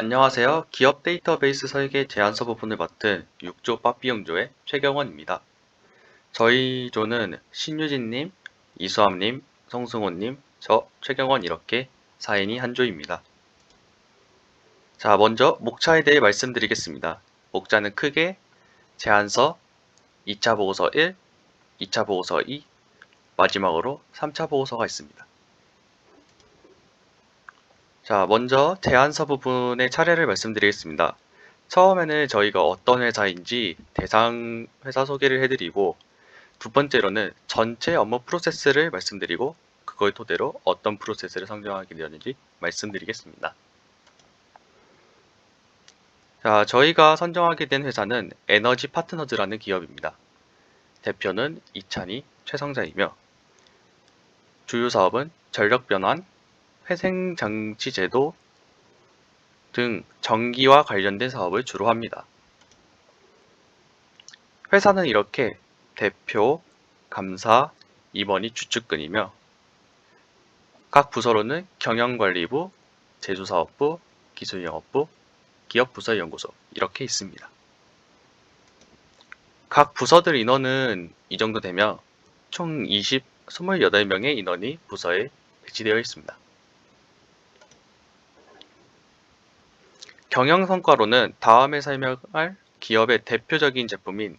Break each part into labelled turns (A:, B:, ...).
A: 안녕하세요. 기업 데이터베이스 설계 제안서 부분을 맡은 6조 빠삐용조의 최경원입니다. 저희 조는 신유진님, 이수함님, 성승호님, 저 최경원 이렇게 4인이 한 조입니다. 자, 먼저 목차에 대해 말씀드리겠습니다. 목차는 크게 제안서, 2차 보고서 1, 2차 보고서 2, 마지막으로 3차 보고서가 있습니다. 자, 먼저 제안서 부분의 차례를 말씀드리겠습니다. 처음에는 저희가 어떤 회사인지 대상 회사 소개를 해드리고, 두 번째로는 전체 업무 프로세스를 말씀드리고, 그걸 토대로 어떤 프로세스를 선정하게 되었는지 말씀드리겠습니다. 자, 저희가 선정하게 된 회사는 에너지 파트너즈라는 기업입니다. 대표는 이찬희 최성자이며, 주요 사업은 전력 변환, 회생장치 제도 등 전기와 관련된 사업을 주로 합니다. 회사는 이렇게 대표, 감사, 임원이 주축근이며 각 부서로는 경영관리부, 제조사업부, 기술영업부, 기업부서연구소 이렇게 있습니다. 각 부서들 인원은 이 정도 되며 총 28명의 인원이 부서에 배치되어 있습니다. 경영성과로는 다음에 설명할 기업의 대표적인 제품인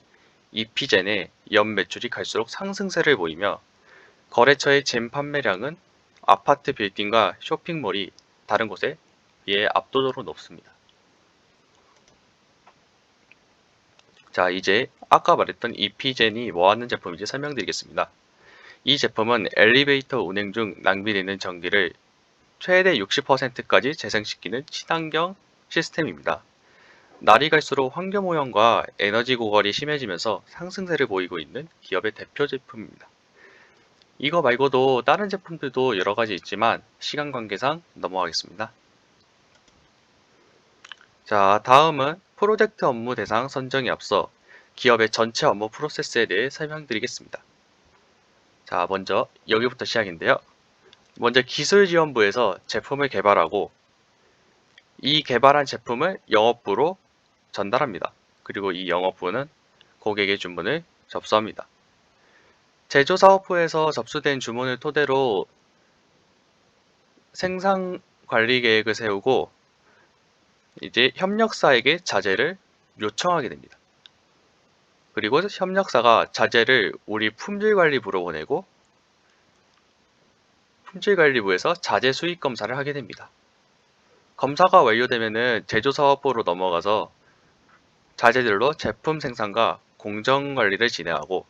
A: 이피젠의 연 매출이 갈수록 상승세를 보이며 거래처의 잼 판매량은 아파트 빌딩과 쇼핑몰이 다른 곳에 비해 압도적으로 높습니다. 자, 이제 아까 말했던 이피젠이 뭐 하는 제품인지 설명드리겠습니다. 이 제품은 엘리베이터 운행 중 낭비되는 전기를 최대 60%까지 재생시키는 친환경 시스템입니다. 날이 갈수록 환경오염과 에너지 고갈이 심해지면서 상승세를 보이고 있는 기업의 대표 제품입니다. 이거 말고도 다른 제품들도 여러 가지 있지만 시간 관계상 넘어가겠습니다. 자, 다음은 프로젝트 업무 대상 선정에 앞서 기업의 전체 업무 프로세스에 대해 설명드리겠습니다. 자, 먼저 여기부터 시작인데요. 먼저 기술지원부에서 제품을 개발하고 이 개발한 제품을 영업부로 전달합니다. 그리고 이 영업부는 고객의 주문을 접수합니다. 제조사업부에서 접수된 주문을 토대로 생산 관리 계획을 세우고 이제 협력사에게 자재를 요청하게 됩니다. 그리고 협력사가 자재를 우리 품질관리부로 보내고 품질관리부에서 자재 수익 검사를 하게 됩니다. 검사가 완료되면 제조사업부로 넘어가서 자재들로 제품 생산과 공정관리를 진행하고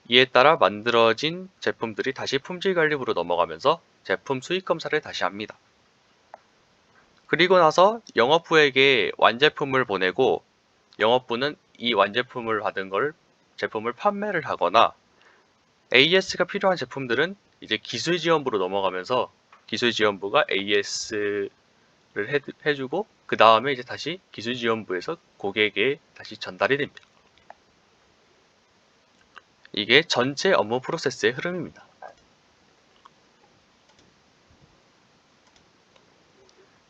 A: 이에 따라 만들어진 제품들이 다시 품질관리부로 넘어가면서 제품 수익 검사를 다시 합니다. 그리고 나서 영업부에게 완제품을 보내고 영업부는 이 완제품을 받은 걸 제품을 판매를 하거나 AS가 필요한 제품들은 이제 기술지원부로 넘어가면서 기술지원부가 AS를 해주고 그 다음에 이제 다시 기술지원부에서 고객에게 다시 전달이 됩니다. 이게 전체 업무 프로세스의 흐름입니다.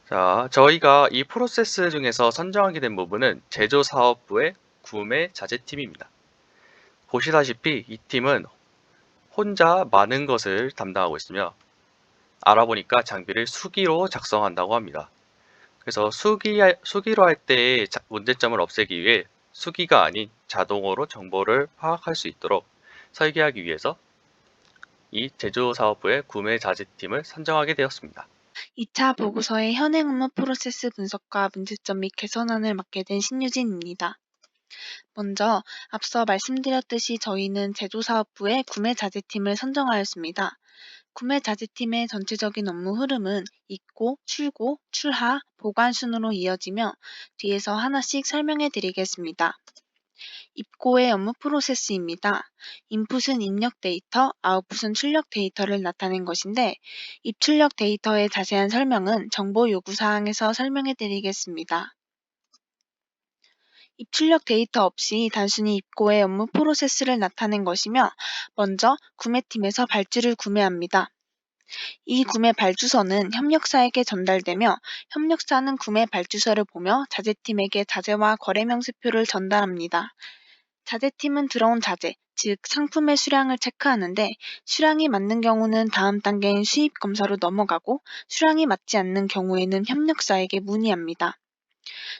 A: 자, 저희가 이 프로세스 중에서 선정하게 된 부분은 제조사업부의 구매 자재팀입니다. 보시다시피 이 팀은 혼자 많은 것을 담당하고 있으며 알아보니까 장비를 수기로 작성한다고 합니다. 그래서 수기로 할 때의 문제점을 없애기 위해 수기가 아닌 자동으로 정보를 파악할 수 있도록 설계하기 위해서 이 제조사업부의 구매 자재팀을 선정하게 되었습니다.
B: 2차 보고서의 현행 업무 프로세스 분석과 문제점 및 개선안을 맡게 된 신유진입니다. 먼저 앞서 말씀드렸듯이 저희는 제조사업부의 구매자재팀을 선정하였습니다. 구매자재팀의 전체적인 업무 흐름은 입고, 출고, 출하, 보관 순으로 이어지며 뒤에서 하나씩 설명해 드리겠습니다. 입고의 업무 프로세스입니다. 인풋은 입력 데이터, 아웃풋은 출력 데이터를 나타낸 것인데 입출력 데이터의 자세한 설명은 정보 요구사항에서 설명해 드리겠습니다. 입출력 데이터 없이 단순히 입고의 업무 프로세스를 나타낸 것이며 먼저 구매팀에서 발주를 구매합니다. 이 구매 발주서는 협력사에게 전달되며 협력사는 구매 발주서를 보며 자재팀에게 자재와 거래 명세표를 전달합니다. 자재팀은 들어온 자재, 즉 상품의 수량을 체크하는데 수량이 맞는 경우는 다음 단계인 수입 검사로 넘어가고 수량이 맞지 않는 경우에는 협력사에게 문의합니다.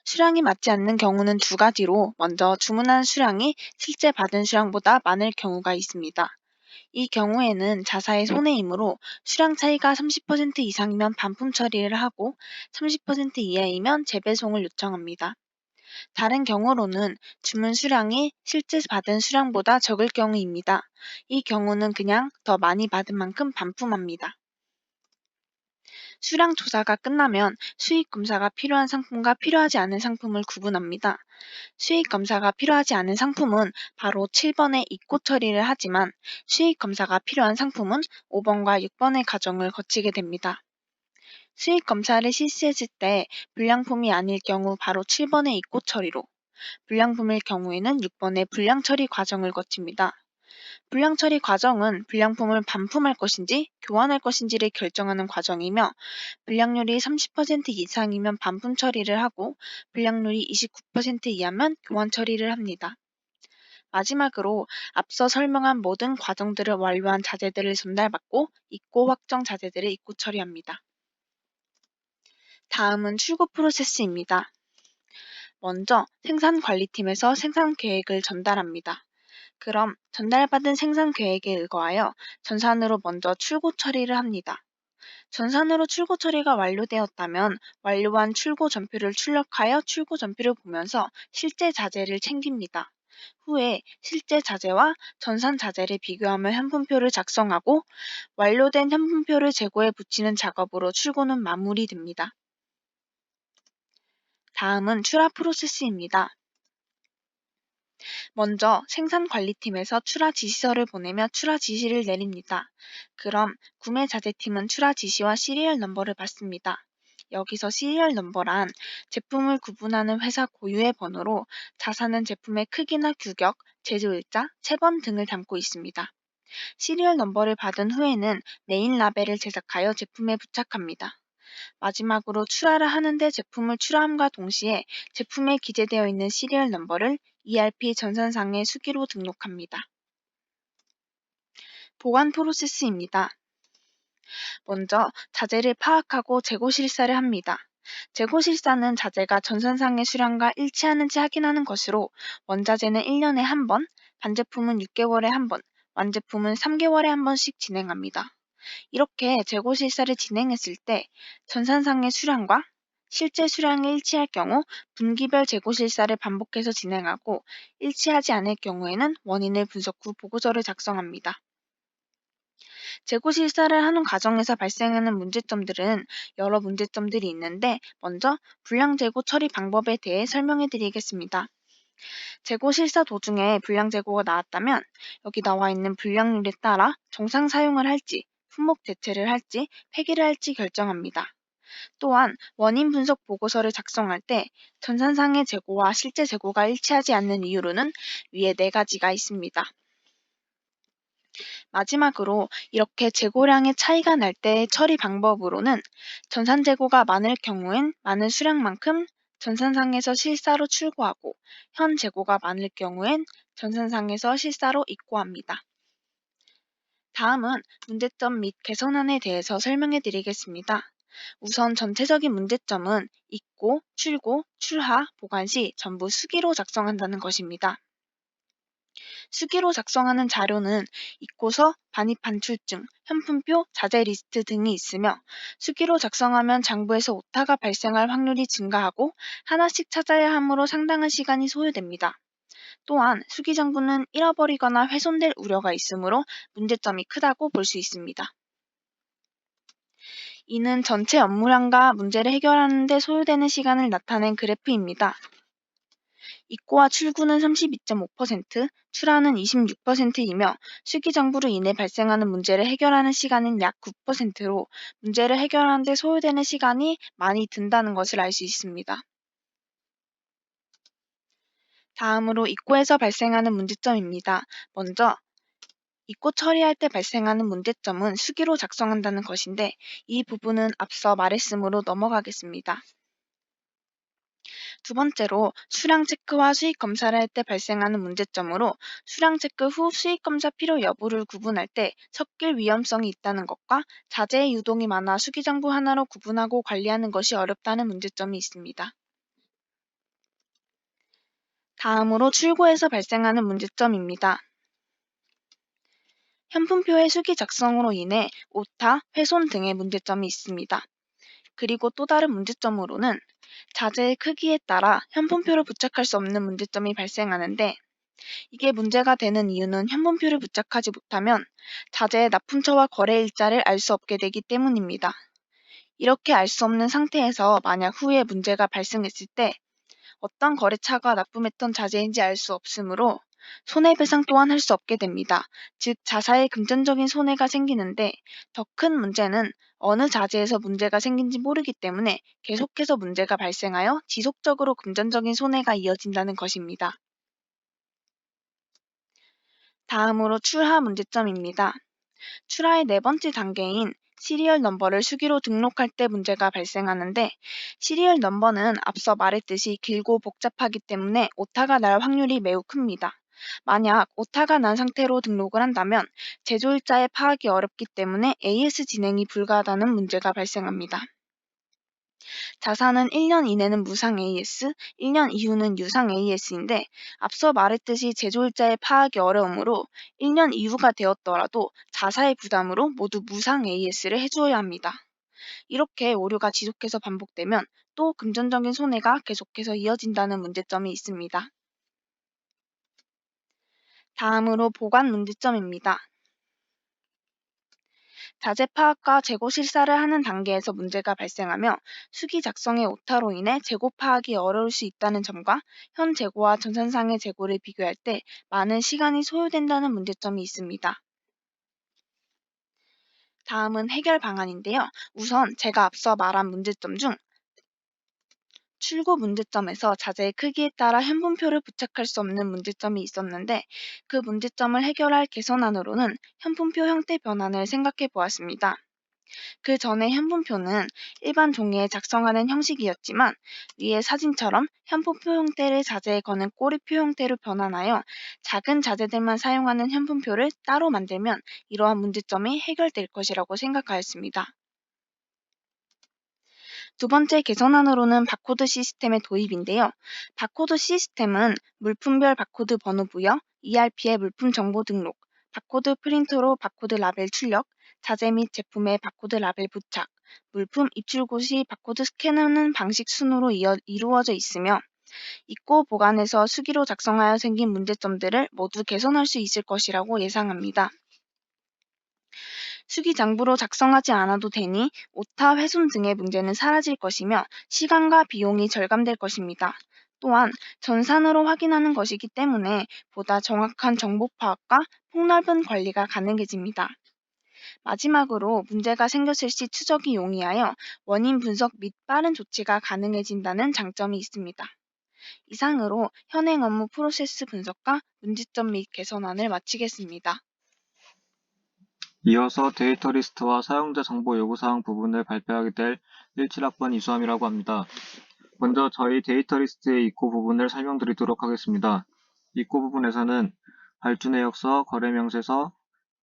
B: 수량이 맞지 않는 경우는 두 가지로 먼저 주문한 수량이 실제 받은 수량보다 많을 경우가 있습니다. 이 경우에는 자사의 손해이므로 수량 차이가 30% 이상이면 반품 처리를 하고 30% 이하이면 재배송을 요청합니다. 다른 경우로는 주문 수량이 실제 받은 수량보다 적을 경우입니다. 이 경우는 그냥 더 많이 받은 만큼 반품합니다. 수량 조사가 끝나면 수익 검사가 필요한 상품과 필요하지 않은 상품을 구분합니다. 수익 검사가 필요하지 않은 상품은 바로 7번의 입고 처리를 하지만 수익 검사가 필요한 상품은 5번과 6번의 과정을 거치게 됩니다. 수익 검사를 실시했을 때 불량품이 아닐 경우 바로 7번의 입고 처리로, 불량품일 경우에는 6번의 불량 처리 과정을 거칩니다. 불량 처리 과정은 불량품을 반품할 것인지 교환할 것인지를 결정하는 과정이며 불량률이 30% 이상이면 반품 처리를 하고 불량률이 29% 이하면 교환 처리를 합니다. 마지막으로 앞서 설명한 모든 과정들을 완료한 자재들을 전달받고 입고 확정 자재들을 입고 처리합니다. 다음은 출고 프로세스입니다. 먼저 생산관리팀에서 생산 계획을 전달합니다. 그럼 전달받은 생산 계획에 의거하여 전산으로 먼저 출고 처리를 합니다. 전산으로 출고 처리가 완료되었다면 완료한 출고 전표를 출력하여 출고 전표를 보면서 실제 자재를 챙깁니다. 후에 실제 자재와 전산 자재를 비교하며 현품표를 작성하고 완료된 현품표를 재고에 붙이는 작업으로 출고는 마무리됩니다. 다음은 출하 프로세스입니다. 먼저 생산관리팀에서 출하 지시서를 보내며 출하 지시를 내립니다. 그럼 구매 자재팀은 출하 지시와 시리얼 넘버를 받습니다. 여기서 시리얼 넘버란 제품을 구분하는 회사 고유의 번호로 자사는 제품의 크기나 규격, 제조일자, 채번 등을 담고 있습니다. 시리얼 넘버를 받은 후에는 메인 라벨을 제작하여 제품에 부착합니다. 마지막으로 출하를 하는데 제품을 출하함과 동시에 제품에 기재되어 있는 시리얼 넘버를 ERP 전산상의 수기로 등록합니다. 보관 프로세스입니다. 먼저 자재를 파악하고 재고 실사를 합니다. 재고 실사는 자재가 전산상의 수량과 일치하는지 확인하는 것으로 원자재는 1년에 한 번, 반제품은 6개월에 한 번, 완제품은 3개월에 한 번씩 진행합니다. 이렇게 재고 실사를 진행했을 때 전산상의 수량과 실제 수량이 일치할 경우 분기별 재고 실사를 반복해서 진행하고 일치하지 않을 경우에는 원인을 분석 후 보고서를 작성합니다. 재고 실사를 하는 과정에서 발생하는 문제점들은 여러 문제점들이 있는데 먼저 불량 재고 처리 방법에 대해 설명해 드리겠습니다. 재고 실사 도중에 불량 재고가 나왔다면 여기 나와 있는 불량률에 따라 정상 사용을 할지 품목 대체를 할지 폐기를 할지 결정합니다. 또한 원인 분석 보고서를 작성할 때 전산상의 재고와 실제 재고가 일치하지 않는 이유로는 위에 4가지가 있습니다. 마지막으로 이렇게 재고량의 차이가 날 때의 처리 방법으로는 전산 재고가 많을 경우엔 많은 수량만큼 전산상에서 실사로 출고하고 현 재고가 많을 경우엔 전산상에서 실사로 입고합니다. 다음은 문제점 및 개선안에 대해서 설명해 드리겠습니다. 우선 전체적인 문제점은 입고, 출고, 출하, 보관 시 전부 수기로 작성한다는 것입니다. 수기로 작성하는 자료는 입고서, 반입 반출증, 현품표, 자재 리스트 등이 있으며 수기로 작성하면 장부에서 오타가 발생할 확률이 증가하고 하나씩 찾아야 하므로 상당한 시간이 소요됩니다. 또한 수기 장부는 잃어버리거나 훼손될 우려가 있으므로 문제점이 크다고 볼 수 있습니다. 이는 전체 업무량과 문제를 해결하는 데 소요되는 시간을 나타낸 그래프입니다. 입고와 출구는 32.5%, 출하는 26%이며 수기장부로 인해 발생하는 문제를 해결하는 시간은 약 9%로 문제를 해결하는 데 소요되는 시간이 많이 든다는 것을 알 수 있습니다. 다음으로 입고에서 발생하는 문제점입니다. 먼저 잊고 처리할 때 발생하는 문제점은 수기로 작성한다는 것인데 이 부분은 앞서 말했으므로 넘어가겠습니다. 두 번째로 수량 체크와 수익 검사를 할 때 발생하는 문제점으로 수량 체크 후 수익 검사 필요 여부를 구분할 때 섞일 위험성이 있다는 것과 자재의 유동이 많아 수기장부 하나로 구분하고 관리하는 것이 어렵다는 문제점이 있습니다. 다음으로 출고에서 발생하는 문제점입니다. 현품표의 수기 작성으로 인해 오타, 훼손 등의 문제점이 있습니다. 그리고 또 다른 문제점으로는 자재의 크기에 따라 현품표를 부착할 수 없는 문제점이 발생하는데 이게 문제가 되는 이유는 현품표를 부착하지 못하면 자재의 납품처와 거래 일자를 알 수 없게 되기 때문입니다. 이렇게 알 수 없는 상태에서 만약 후에 문제가 발생했을 때 어떤 거래처가 납품했던 자재인지 알 수 없으므로 손해배상 또한 할 수 없게 됩니다. 즉 자사의 금전적인 손해가 생기는데 더 큰 문제는 어느 자재에서 문제가 생긴지 모르기 때문에 계속해서 문제가 발생하여 지속적으로 금전적인 손해가 이어진다는 것입니다. 다음으로 출하 문제점입니다. 출하의 네 번째 단계인 시리얼 넘버를 수기로 등록할 때 문제가 발생하는데 시리얼 넘버는 앞서 말했듯이 길고 복잡하기 때문에 오타가 날 확률이 매우 큽니다. 만약 오타가 난 상태로 등록을 한다면 제조일자의 파악이 어렵기 때문에 AS 진행이 불가하다는 문제가 발생합니다. 자사는 1년 이내는 무상 AS, 1년 이후는 유상 AS인데 앞서 말했듯이 제조일자의 파악이 어려우므로 1년 이후가 되었더라도 자사의 부담으로 모두 무상 AS를 해주어야 합니다. 이렇게 오류가 지속해서 반복되면 또 금전적인 손해가 계속해서 이어진다는 문제점이 있습니다. 다음으로 보관 문제점입니다. 자재 파악과 재고 실사를 하는 단계에서 문제가 발생하며 수기 작성의 오타로 인해 재고 파악이 어려울 수 있다는 점과 현 재고와 전산상의 재고를 비교할 때 많은 시간이 소요된다는 문제점이 있습니다. 다음은 해결 방안인데요. 우선 제가 앞서 말한 문제점 중 출고 문제점에서 자재의 크기에 따라 현품표를 부착할 수 없는 문제점이 있었는데 그 문제점을 해결할 개선안으로는 현품표 형태 변환을 생각해 보았습니다. 그 전에 현품표는 일반 종이에 작성하는 형식이었지만 위의 사진처럼 현품표 형태를 자재에 거는 꼬리표 형태로 변환하여 작은 자재들만 사용하는 현품표를 따로 만들면 이러한 문제점이 해결될 것이라고 생각하였습니다. 두 번째 개선안으로는 바코드 시스템의 도입인데요. 바코드 시스템은 물품별 바코드 번호 부여, ERP의 물품 정보 등록, 바코드 프린터로 바코드 라벨 출력, 자재 및 제품의 바코드 라벨 부착, 물품 입출고 시 바코드 스캔하는 방식 순으로 이루어져 있으며 잊고 보관해서 수기로 작성하여 생긴 문제점들을 모두 개선할 수 있을 것이라고 예상합니다. 수기장부로 작성하지 않아도 되니 오타, 훼손 등의 문제는 사라질 것이며 시간과 비용이 절감될 것입니다. 또한 전산으로 확인하는 것이기 때문에 보다 정확한 정보 파악과 폭넓은 관리가 가능해집니다. 마지막으로 문제가 생겼을 시 추적이 용이하여 원인 분석 및 빠른 조치가 가능해진다는 장점이 있습니다. 이상으로 현행 업무 프로세스 분석과 문제점 및 개선안을 마치겠습니다.
C: 이어서 데이터 리스트와 사용자 정보 요구사항 부분을 발표하게 될 17학번 이수함이라고 합니다. 먼저 저희 데이터 리스트의 입고 부분을 설명드리도록 하겠습니다. 입고 부분에서는 발주 내역서, 거래 명세서,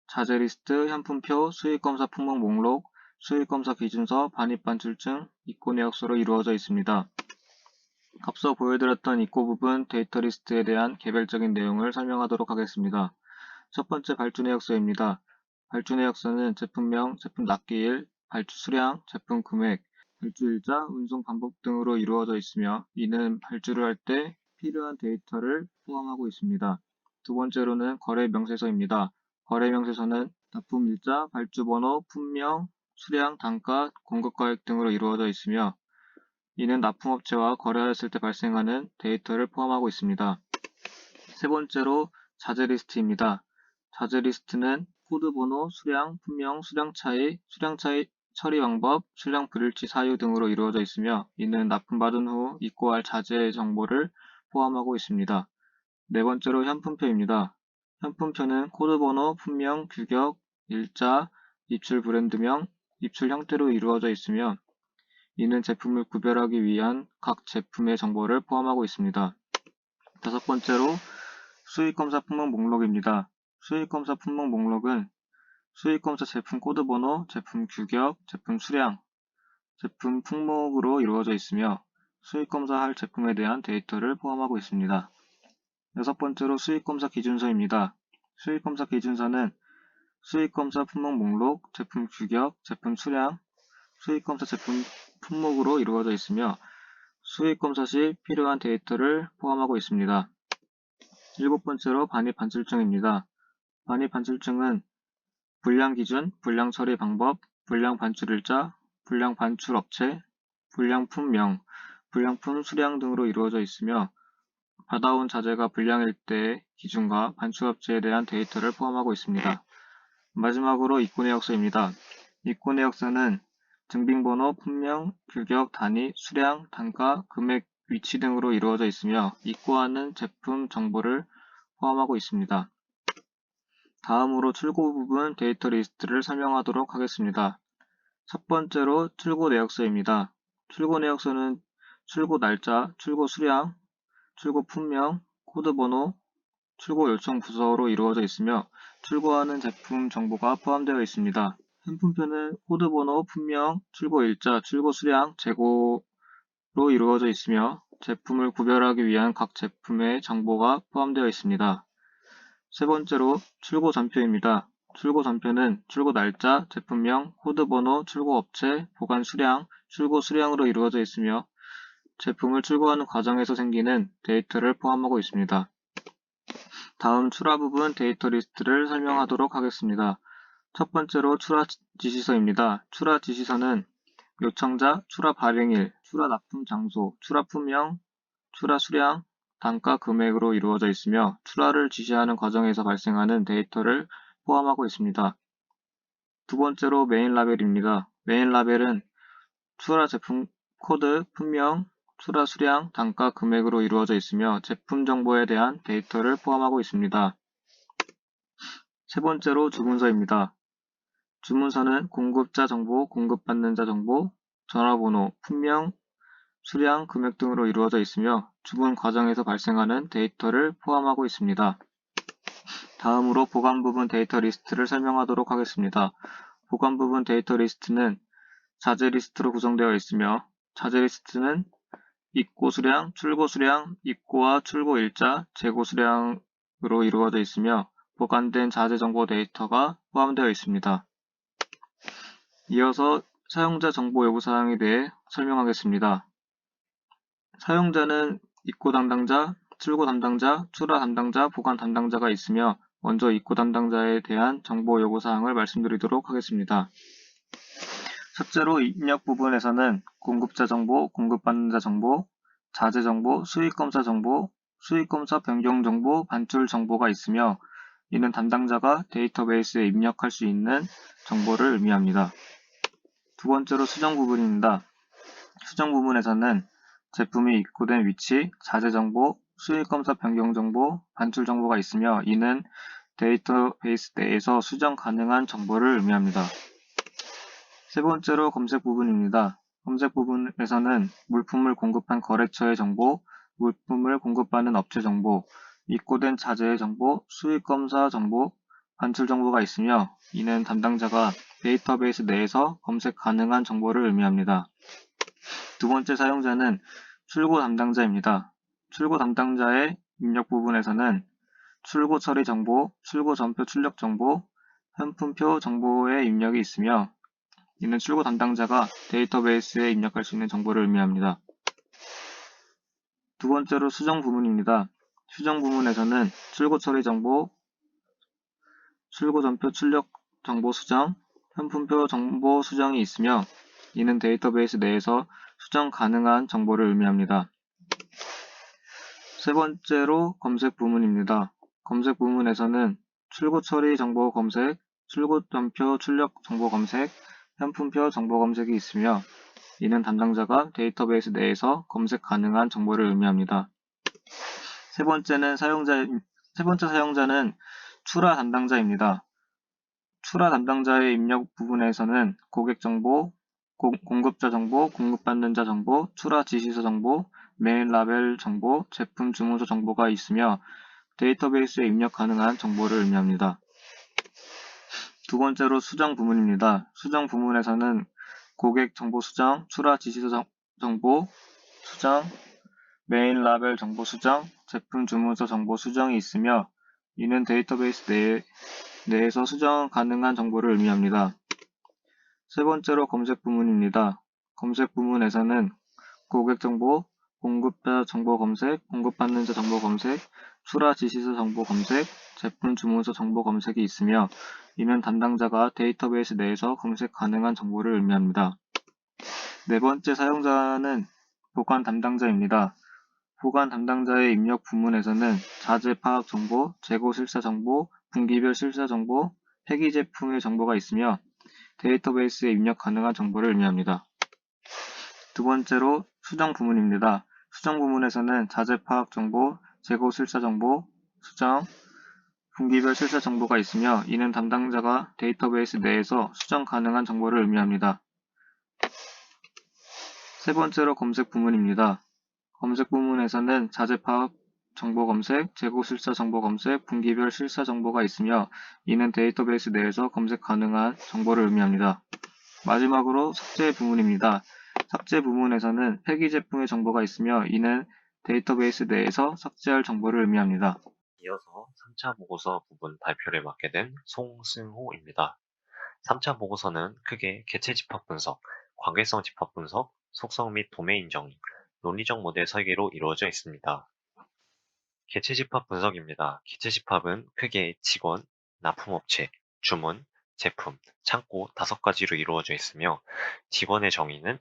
C: 자재 리스트, 현품표, 수익검사 품목 목록, 수익검사 기준서, 반입반출증, 입고 내역서로 이루어져 있습니다. 앞서 보여드렸던 입고 부분 데이터 리스트에 대한 개별적인 내용을 설명하도록 하겠습니다. 첫 번째 발주 내역서입니다. 발주 내역서는 제품명, 제품 납기일, 발주 수량, 제품 금액, 발주일자, 운송 방법 등으로 이루어져 있으며 이는 발주를 할 때 필요한 데이터를 포함하고 있습니다. 두 번째로는 거래 명세서입니다. 거래 명세서는 납품일자, 발주번호, 품명, 수량, 단가, 공급가액 등으로 이루어져 있으며 이는 납품업체와 거래하였을 때 발생하는 데이터를 포함하고 있습니다. 세 번째로 자재 리스트입니다. 자재 리스트는 코드 번호, 수량, 품명, 수량 차이 처리 방법, 수량 불일치 사유 등으로 이루어져 있으며 이는 납품받은 후 입고할 자재의 정보를 포함하고 있습니다. 네 번째로 현품표입니다. 현품표는 코드번호, 품명, 규격, 일자, 입출 브랜드명, 입출 형태로 이루어져 있으며 이는 제품을 구별하기 위한 각 제품의 정보를 포함하고 있습니다. 다섯 번째로 수익검사 품목 목록입니다. 수익검사 품목 목록은 수익검사 제품 코드번호, 제품 규격, 제품 수량, 제품 품목으로 이루어져 있으며 수익검사할 제품에 대한 데이터를 포함하고 있습니다. 여섯 번째로 수익검사 기준서입니다. 수익검사 기준서는 수익검사 품목 목록, 제품 규격, 제품 수량, 수익검사 제품 품목으로 이루어져 있으며 수익검사 시 필요한 데이터를 포함하고 있습니다. 일곱 번째로 반입 반출증입니다. 반입 반출증은 분량 기준, 분량 처리 방법, 분량 반출일자, 분량 반출 업체, 분량품명, 분량품 수량 등으로 이루어져 있으며 받아온 자재가 분량일 때의 기준과 반출 업체에 대한 데이터를 포함하고 있습니다. 마지막으로 입고 내역서입니다. 입고 내역서는 증빙번호, 품명, 규격, 단위, 수량, 단가, 금액, 위치 등으로 이루어져 있으며 입고하는 제품 정보를 포함하고 있습니다. 다음으로 출고 부분 데이터 리스트를 설명하도록 하겠습니다. 첫 번째로 출고 내역서입니다. 출고 내역서는 출고 날짜, 출고 수량, 출고 품명, 코드번호, 출고 요청 부서로 이루어져 있으며 출고하는 제품 정보가 포함되어 있습니다. 현품표는 코드번호, 품명, 출고 일자, 출고 수량, 재고로 이루어져 있으며 제품을 구별하기 위한 각 제품의 정보가 포함되어 있습니다. 세 번째로 출고 전표입니다. 출고 전표는 출고 날짜, 제품명, 코드번호, 출고 업체, 보관 수량, 출고 수량으로 이루어져 있으며 제품을 출고하는 과정에서 생기는 데이터를 포함하고 있습니다. 다음 출하 부분 데이터 리스트를 설명하도록 하겠습니다. 첫 번째로 출하 지시서입니다. 출하 지시서는 요청자, 출하 발행일, 출하 납품 장소, 출하 품명, 출하 수량, 단가, 금액으로 이루어져 있으며 출하를 지시하는 과정에서 발생하는 데이터를 포함하고 있습니다. 두 번째로 메인 라벨입니다. 메인 라벨은 출하 제품 코드, 품명, 출하 수량, 단가, 금액으로 이루어져 있으며 제품 정보에 대한 데이터를 포함하고 있습니다. 세 번째로 주문서입니다. 주문서는 공급자 정보, 공급받는 자 정보, 전화번호, 품명, 수량, 금액 등으로 이루어져 있으며 주문 과정에서 발생하는 데이터를 포함하고 있습니다. 다음으로 보관 부분 데이터 리스트를 설명하도록 하겠습니다. 보관 부분 데이터 리스트는 자재 리스트로 구성되어 있으며 자재 리스트는 입고 수량, 출고 수량, 입고와 출고 일자, 재고 수량으로 이루어져 있으며 보관된 자재 정보 데이터가 포함되어 있습니다. 이어서 사용자 정보 요구사항에 대해 설명하겠습니다. 사용자는 입고 담당자, 출고 담당자, 출하 담당자, 보관 담당자가 있으며 먼저 입고 담당자에 대한 정보 요구사항을 말씀드리도록 하겠습니다. 첫째로 입력 부분에서는 공급자 정보, 공급받는 자 정보, 자재 정보, 수익검사 정보, 수익검사 변경 정보, 반출 정보가 있으며 이는 담당자가 데이터베이스에 입력할 수 있는 정보를 의미합니다. 두 번째로 수정 부분입니다. 수정 부분에서는 제품이 입고된 위치, 자재 정보, 수익검사 변경 정보, 반출 정보가 있으며 이는 데이터베이스 내에서 수정 가능한 정보를 의미합니다. 세 번째로 검색 부분입니다. 검색 부분에서는 물품을 공급한 거래처의 정보, 물품을 공급하는 업체 정보, 입고된 자재의 정보, 수익검사 정보, 반출 정보가 있으며 이는 담당자가 데이터베이스 내에서 검색 가능한 정보를 의미합니다. 두 번째 사용자는 출고 담당자입니다. 출고 담당자의 입력 부분에서는 출고 처리 정보, 출고 전표 출력 정보, 현품표 정보의 입력이 있으며 이는 출고 담당자가 데이터베이스에 입력할 수 있는 정보를 의미합니다. 두 번째로 수정 부분입니다. 수정 부분에서는 출고 처리 정보, 출고 전표 출력 정보 수정, 현품표 정보 수정이 있으며 이는 데이터베이스 내에서 수정 가능한 정보를 의미합니다. 세 번째로 검색 부분입니다. 검색 부분에서는 출고 처리 정보 검색, 출고 전표 출력 정보 검색, 현품표 정보 검색이 있으며 이는 담당자가 데이터베이스 내에서 검색 가능한 정보를 의미합니다. 세 번째 사용자는 출하 담당자입니다. 출하 담당자의 입력 부분에서는 고객 정보, 공급자 정보, 공급받는 자 정보, 출하 지시서 정보, 메일 라벨 정보, 제품 주문서 정보가 있으며 데이터베이스에 입력 가능한 정보를 의미합니다. 두 번째로 수정 부문입니다. 수정 부문에서는 고객 정보 수정, 출하 지시서 정보 수정, 메일 라벨 정보 수정, 제품 주문서 정보 수정이 있으며 이는 데이터베이스 내에서 수정 가능한 정보를 의미합니다. 세 번째로 검색 부문입니다. 검색 부문에서는 고객 정보, 공급자 정보 검색, 공급받는 자 정보 검색, 출하 지시서 정보 검색, 제품 주문서 정보 검색이 있으며 이는 담당자가 데이터베이스 내에서 검색 가능한 정보를 의미합니다. 네 번째 사용자는 보관 담당자입니다. 보관 담당자의 입력 부문에서는 자재 파악 정보, 재고 실사 정보, 분기별 실사 정보, 폐기 제품의 정보가 있으며 데이터베이스에 입력 가능한 정보를 의미합니다. 두 번째로 수정 부문입니다. 수정 부문에서는 자재 파악 정보, 재고 실사 정보, 수정, 분기별 실사 정보가 있으며 이는 담당자가 데이터베이스 내에서 수정 가능한 정보를 의미합니다. 세 번째로 검색 부문입니다. 검색 부문에서는 자재 파악 정보 검색, 재고 실사 정보 검색, 분기별 실사 정보가 있으며 이는 데이터베이스 내에서 검색 가능한 정보를 의미합니다. 마지막으로 삭제 부문입니다. 삭제 부문에서는 폐기 제품의 정보가 있으며 이는 데이터베이스 내에서 삭제할 정보를 의미합니다.
D: 이어서 3차 보고서 부분 발표를 맡게 된 송승호입니다. 3차 보고서는 크게 개체 집합 분석, 관계성 집합 분석, 속성 및 도메인 정의, 논리적 모델 설계로 이루어져 있습니다. 개체 집합 분석입니다. 개체 집합은 크게 직원, 납품업체, 주문, 제품, 창고 5가지로 이루어져 있으며 직원의 정의는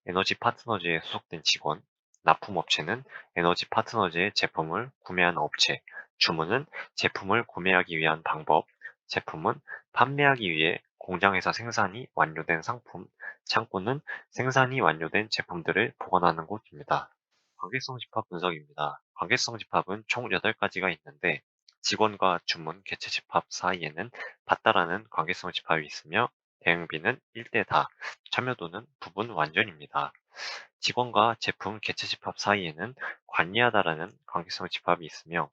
D: 에너지 파트너즈에 소속된 직원, 납품업체는 에너지 파트너즈의 제품을 구매한 업체, 주문은 제품을 구매하기 위한 방법, 제품은 판매하기 위해 공장에서 생산이 완료된 상품, 창고는 생산이 완료된 제품들을 보관하는 곳입니다. 관계성 집합 분석입니다. 관계성 집합은 총 8가지가 있는데 직원과 주문 개체 집합 사이에는 받다라는 관계성 집합이 있으며 대응비는 1대 다, 참여도는 부분 완전입니다. 직원과 제품 개체 집합 사이에는 관리하다라는 관계성 집합이 있으며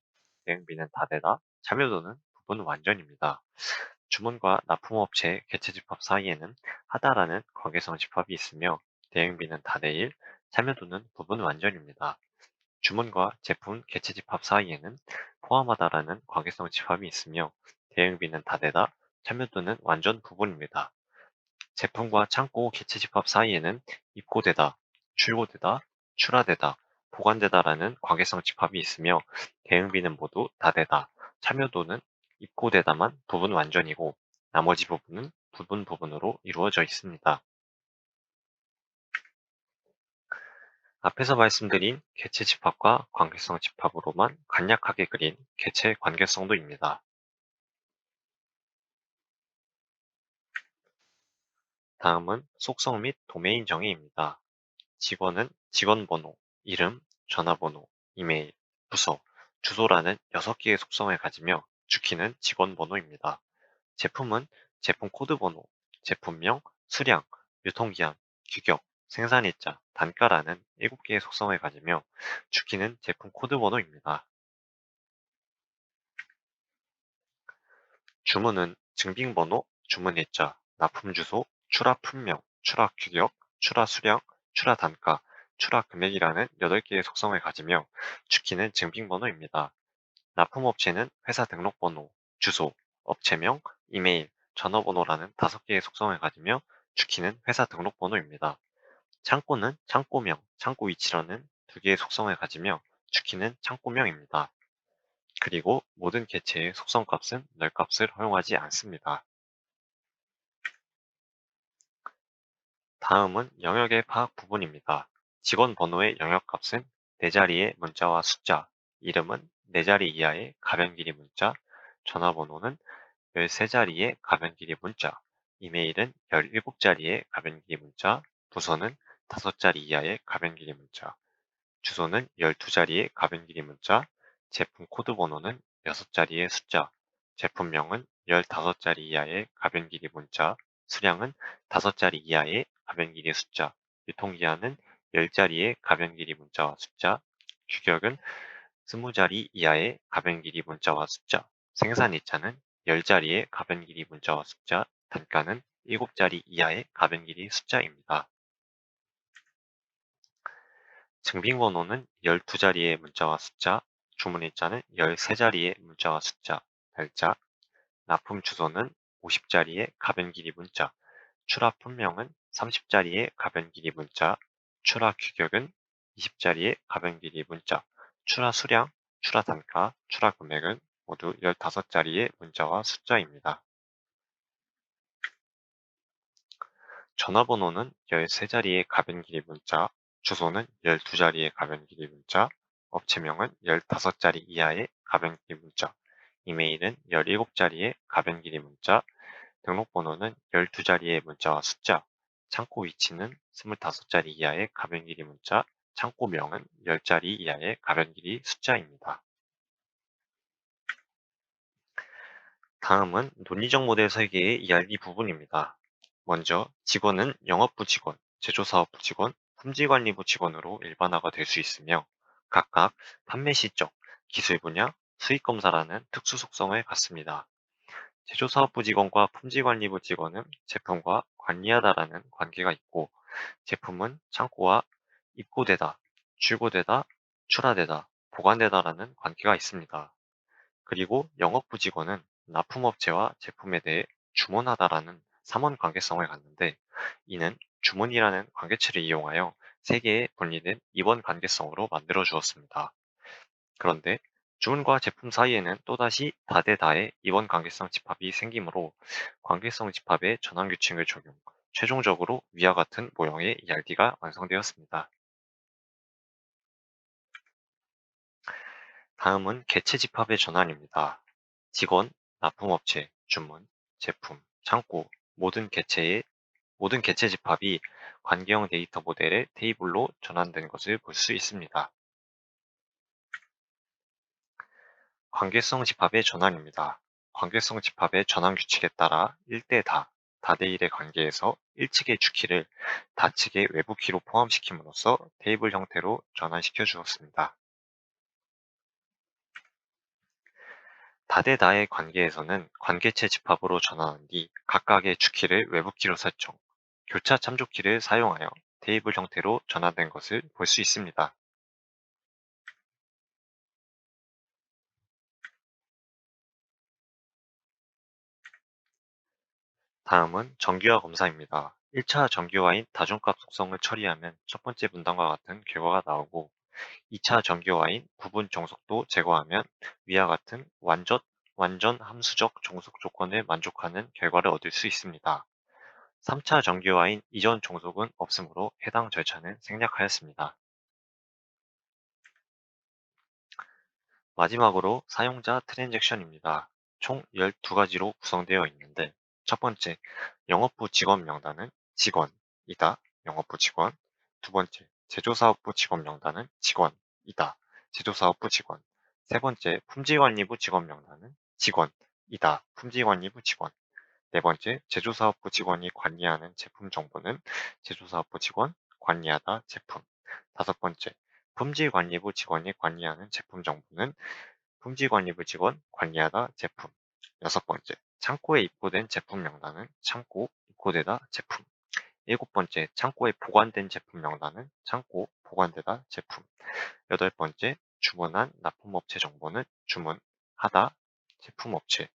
D: 대응비는 다대다, 참여도는 부분 완전입니다. 주문과 납품업체 개체 집합 사이에는 하다라는 관계성 집합이 있으며 대응비는 다대1, 참여도는 부분 완전입니다. 주문과 제품 개체 집합 사이에는 포함하다라는 관계성 집합이 있으며 대응비는 다대다, 참여도는 완전 부분입니다. 제품과 창고 개체 집합 사이에는 입고되다, 출고되다, 출하되다, 보관되다라는 관계성 집합이 있으며 대응비는 모두 다되다, 참여도는 입고되다만 부분 완전이고 나머지 부분은 부분 부분으로 이루어져 있습니다. 앞에서 말씀드린 개체 집합과 관계성 집합으로만 간략하게 그린 개체 관계성도입니다. 다음은 속성 및 도메인 정의입니다. 직원은 직원 번호, 이름, 전화번호, 이메일, 부서, 주소라는 6개의 속성을 가지며 주키는 직원 번호입니다. 제품은 제품 코드 번호, 제품명, 수량, 유통기한, 규격, 생산일자, 단가라는 7개의 속성을 가지며 주키는 제품 코드 번호입니다. 주문은 증빙번호, 주문일자, 납품주소, 출하품명, 출하규격, 출하수량, 출하단가, 출하금액이라는 8개의 속성을 가지며 주키는 증빙번호입니다. 납품업체는 회사 등록번호, 주소, 업체명, 이메일, 전화번호라는 5개의 속성을 가지며 주키는 회사 등록번호입니다. 창고는 창고명, 창고위치라는 2개의 속성을 가지며 주키는 창고명입니다. 그리고 모든 개체의 속성값은 널값을 허용하지 않습니다. 다음은 영역의 파악 부분입니다. 직원 번호의 영역값은 4자리의 문자와 숫자, 이름은 4자리 이하의 가변 길이 문자, 전화번호는 13자리의 가변 길이 문자, 이메일은 17자리의 가변 길이 문자, 부서는 5자리 이하의 가변 길이 문자, 주소는 12자리의 가변 길이 문자, 제품 코드 번호는 6자리의 숫자, 제품명은 15자리 이하의 가변 길이 문자, 수량은 5자리 이하의 가변 길이 숫자, 유통기한은 10자리의 가변 길이 문자와 숫자, 규격은 20자리 이하의 가변 길이 문자와 숫자, 생산일자는 10자리의 가변 길이 문자와 숫자, 단가는 7자리 이하의 가변 길이 숫자입니다. 증빙번호는 12자리의 문자와 숫자, 주문일자는 13자리의 문자와 숫자, 날짜, 납품 주소는 50자리의 가변 길이 문자, 출하 품명은 30자리의 가변 길이 문자, 출하 규격은 20자리의 가변 길이 문자, 출하 수량, 출하 단가, 출하 금액은 모두 15자리의 문자와 숫자입니다. 전화번호는 13자리의 가변 길이 문자, 주소는 12자리의 가변 길이 문자, 업체명은 15자리 이하의 가변 길이 문자, 이메일은 17자리의 가변 길이 문자, 등록번호는 12자리의 문자와 숫자, 창고 위치는 25자리 이하의 가변 길이 문자, 창고명은 10자리 이하의 가변 길이 숫자입니다. 다음은 논리적 모델 설계의 이야기 부분입니다. 먼저 직원은 영업부 직원, 제조사업부 직원, 품질관리부 직원으로 일반화가 될 수 있으며 각각 판매 실적, 기술 분야, 수익검사라는 특수 속성을 갖습니다. 제조사업부 직원과 품질관리부 직원은 제품과 관리하다라는 관계가 있고 제품은 창고와 입고되다, 출고되다, 출하되다, 보관되다라는 관계가 있습니다. 그리고 영업부 직원은 납품업체와 제품에 대해 주문하다라는 삼원 관계성을 갖는데 이는 주문이라는 관계체를 이용하여 세 개의 분리된 이원 관계성으로 만들어 주었습니다. 그런데 주문과 제품 사이에는 또다시 다대다의 이원 관계성 집합이 생기므로 관계성 집합의 전환 규칙을 적용, 최종적으로 위와 같은 모형의 ERD가 완성되었습니다. 다음은 개체 집합의 전환입니다. 직원, 납품업체, 주문, 제품, 창고, 모든 개체 집합이 관계형 데이터 모델의 테이블로 전환된 것을 볼 수 있습니다. 관계성 집합의 전환입니다. 관계성 집합의 전환 규칙에 따라 1대 다대 1의 관계에서 1측의 주키를 다측의 외부 키로 포함시킴으로써 테이블 형태로 전환시켜 주었습니다. 다대다의 관계에서는 관계체 집합으로 전환한 뒤 각각의 주키를 외부 키로 설정, 교차 참조키를 사용하여 테이블 형태로 전환된 것을 볼 수 있습니다. 다음은 정규화 검사입니다. 1차 정규화인 다중값 속성을 처리하면 첫 번째 문단과 같은 결과가 나오고 2차 정규화인 구분 종속도 제거하면 위와 같은 완전 함수적 종속 조건을 만족하는 결과를 얻을 수 있습니다. 3차 정규화인 이전 종속은 없으므로 해당 절차는 생략하였습니다. 마지막으로 사용자 트랜잭션입니다. 총 12가지로 구성되어 있는데 첫 번째, 영업부 직원 명단은 직원이다. 영업부 직원. 두 번째, 제조사업부 직원 명단은 직원이다. 제조사업부 직원. 세 번째, 품질관리부 직원 명단은 직원이다. 품질관리부 직원. 네 번째, 제조사업부 직원이 관리하는 제품 정보는 제조사업부 직원, 관리하다 제품. 다섯 번째, 품질관리부 직원이 관리하는 제품 정보는 품질관리부 직원, 관리하다 제품. 여섯 번째, 창고에 입고된 제품 명단은 창고, 입고되다 제품. 일곱 번째, 창고에 보관된 제품 명단은 창고, 보관되다 제품. 여덟 번째, 주문한 납품업체 정보는 주문하다 제품업체.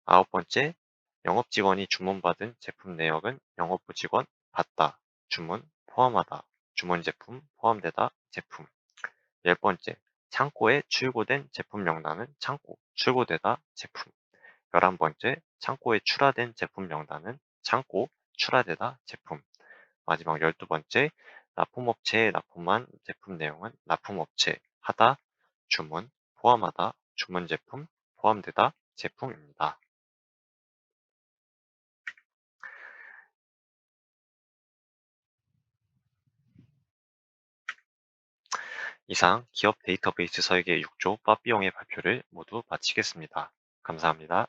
D: 아홉 번째, 영업직원이 주문받은 제품 내역은 영업부 직원 받다, 주문 포함하다, 주문 제품 포함되다 제품. 열 번째, 창고에 출고된 제품 명단은 창고, 출고되다 제품. 11번째, 창고에 출하된 제품 명단은 창고, 출하되다 제품. 마지막 12번째, 납품업체에 납품한 제품 내용은 납품업체 하다, 주문, 포함하다, 주문 제품, 포함되다 제품입니다. 이상 기업 데이터베이스 설계 6조 빠삐용의 발표를 모두 마치겠습니다. 감사합니다.